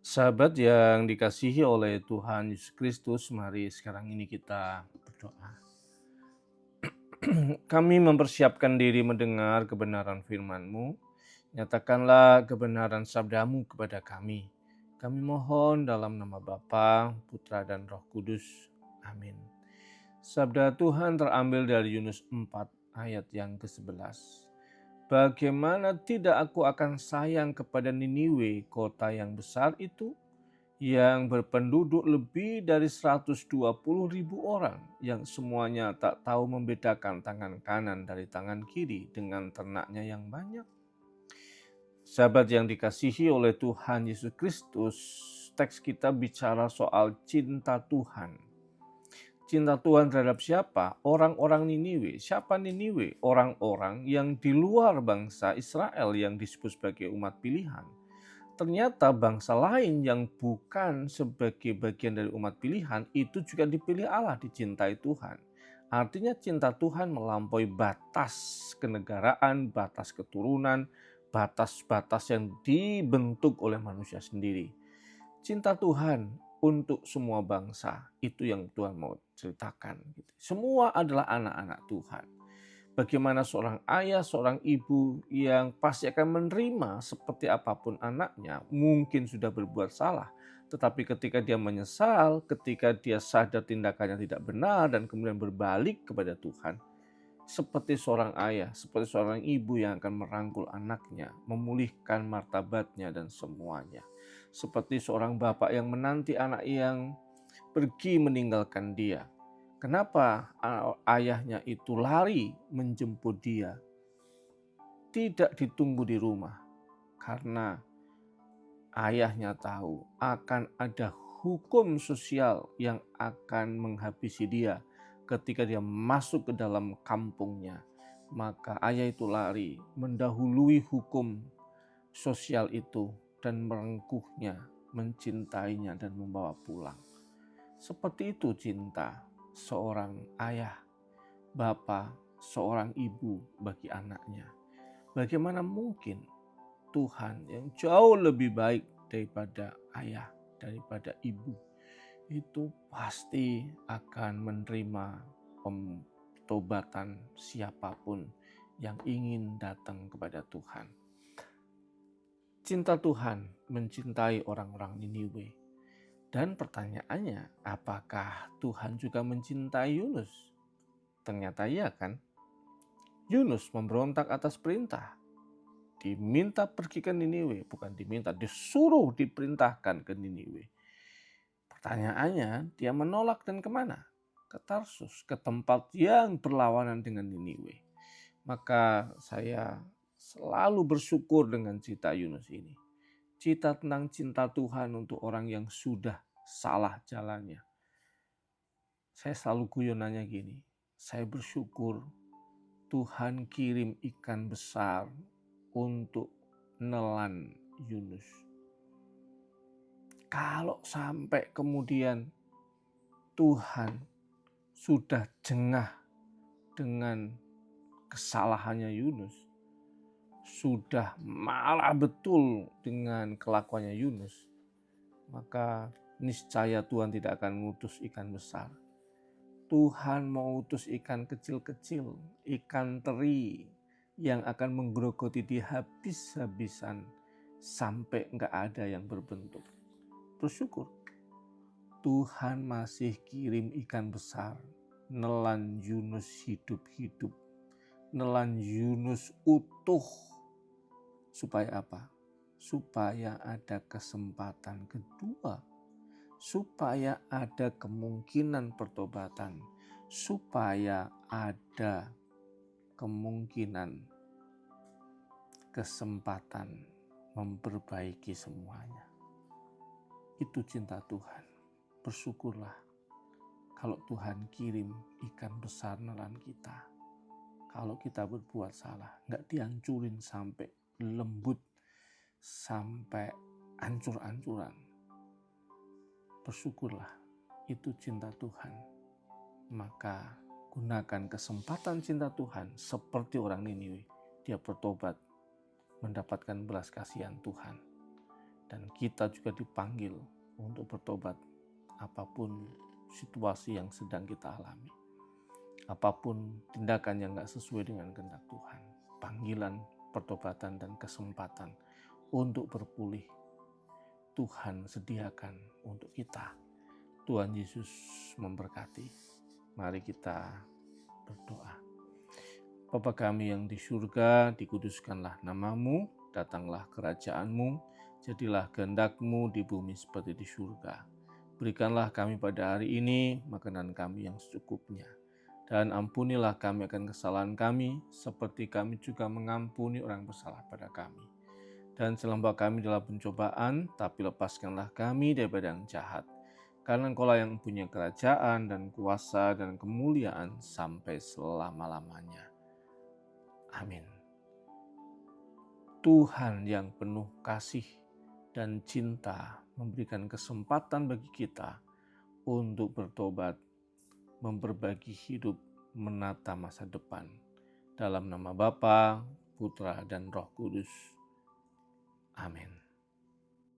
Sahabat yang dikasihi oleh Tuhan Yesus Kristus, mari sekarang ini kita berdoa. Kami mempersiapkan diri mendengar kebenaran firman-Mu. Nyatakanlah kebenaran sabdamu kepada kami. Kami mohon dalam nama Bapa, Putra dan Roh Kudus. Amin. Sabda Tuhan terambil dari Yunus 4 ayat yang ke-11. Bagaimana tidak aku akan sayang kepada Niniwe, kota yang besar itu, yang berpenduduk lebih dari 120.000 orang, yang semuanya tak tahu membedakan tangan kanan dari tangan kiri dengan ternaknya yang banyak. Sahabat yang dikasihi oleh Tuhan Yesus Kristus, teks kita bicara soal cinta Tuhan. Cinta Tuhan terhadap siapa? Orang-orang Niniwe. Siapa Niniwe? Orang-orang yang di luar bangsa Israel yang disebut sebagai umat pilihan. Ternyata bangsa lain yang bukan sebagai bagian dari umat pilihan itu juga dipilih Allah, dicintai Tuhan. Artinya cinta Tuhan melampaui batas kenegaraan, batas keturunan, batas-batas yang dibentuk oleh manusia sendiri. Cinta Tuhan untuk semua bangsa, itu yang Tuhan mau ceritakan. Semua adalah anak-anak Tuhan. Bagaimana seorang ayah, seorang ibu yang pasti akan menerima seperti apapun anaknya, mungkin sudah berbuat salah. Tetapi ketika dia menyesal, ketika dia sadar tindakannya tidak benar dan kemudian berbalik kepada Tuhan, seperti seorang ayah, seperti seorang ibu yang akan merangkul anaknya, memulihkan martabatnya dan semuanya. Seperti seorang bapak yang menanti anak yang pergi meninggalkan dia. Kenapa ayahnya itu lari menjemput dia? Tidak ditunggu di rumah. Karena ayahnya tahu akan ada hukum sosial yang akan menghabisi dia ketika dia masuk ke dalam kampungnya. Maka ayah itu lari mendahului hukum sosial itu dan merengkuhnya, mencintainya dan membawa pulang. Seperti itu cinta seorang ayah, bapa, seorang ibu bagi anaknya. Bagaimana mungkin Tuhan yang jauh lebih baik daripada ayah, daripada ibu, itu pasti akan menerima pertobatan siapapun yang ingin datang kepada Tuhan. Cinta Tuhan mencintai orang-orang Niniwe. Dan pertanyaannya, apakah Tuhan juga mencintai Yunus? Ternyata iya kan? Yunus memberontak atas perintah. Diminta pergi ke Niniwe, bukan diminta, disuruh diperintahkan ke Niniwe. Pertanyaannya, dia menolak dan kemana? Ke Tarsus, ke tempat yang berlawanan dengan Niniwe. Maka saya selalu bersyukur dengan cerita Yunus ini. Cerita tentang cinta Tuhan untuk orang yang sudah salah jalannya. Saya selalu guyonannya gini, saya bersyukur Tuhan kirim ikan besar untuk nelan Yunus. Kalau sampai kemudian Tuhan sudah jengah dengan kesalahannya Yunus, sudah marah betul dengan kelakuannya Yunus, maka niscaya Tuhan tidak akan mengutus ikan besar. Tuhan mau utus ikan kecil-kecil, ikan teri yang akan menggerogoti dia habis-habisan sampai nggak ada yang berbentuk. Bersyukur Tuhan masih kirim ikan besar, nelan Yunus hidup-hidup, nelan Yunus utuh. Supaya apa? Supaya ada kesempatan kedua, supaya ada kemungkinan pertobatan, supaya ada kemungkinan kesempatan memperbaiki semuanya. Itu cinta Tuhan. Bersyukurlah kalau Tuhan kirim ikan besar nelan kita. Kalau kita berbuat salah, nggak dihancurin sampai lembut, sampai hancur-hancuran. Bersyukurlah, itu cinta Tuhan. Maka gunakan kesempatan cinta Tuhan seperti orang Niniwe. Dia bertobat, mendapatkan belas kasihan Tuhan. Dan kita juga dipanggil untuk bertobat apapun situasi yang sedang kita alami. Apapun tindakan yang gak sesuai dengan kehendak Tuhan. Panggilan, pertobatan, dan kesempatan untuk berpulih Tuhan sediakan untuk kita. Tuhan Yesus memberkati. Mari kita berdoa. Bapa kami yang di surga, dikuduskanlah namamu, datanglah kerajaan-Mu, jadilah kehendak-Mu di bumi seperti di surga. Berikanlah kami pada hari ini makanan kami yang secukupnya. Dan ampunilah kami akan kesalahan kami, seperti kami juga mengampuni orang bersalah pada kami. Dan jangan kami dalam pencobaan, tapi lepaskanlah kami daripada yang jahat. Karena Engkaulah yang punya kerajaan dan kuasa dan kemuliaan sampai selama-lamanya. Amin. Tuhan yang penuh kasih dan cinta memberikan kesempatan bagi kita untuk bertobat, memperbaiki hidup, menata masa depan. Dalam nama Bapa, Putra, dan Roh Kudus. Amin.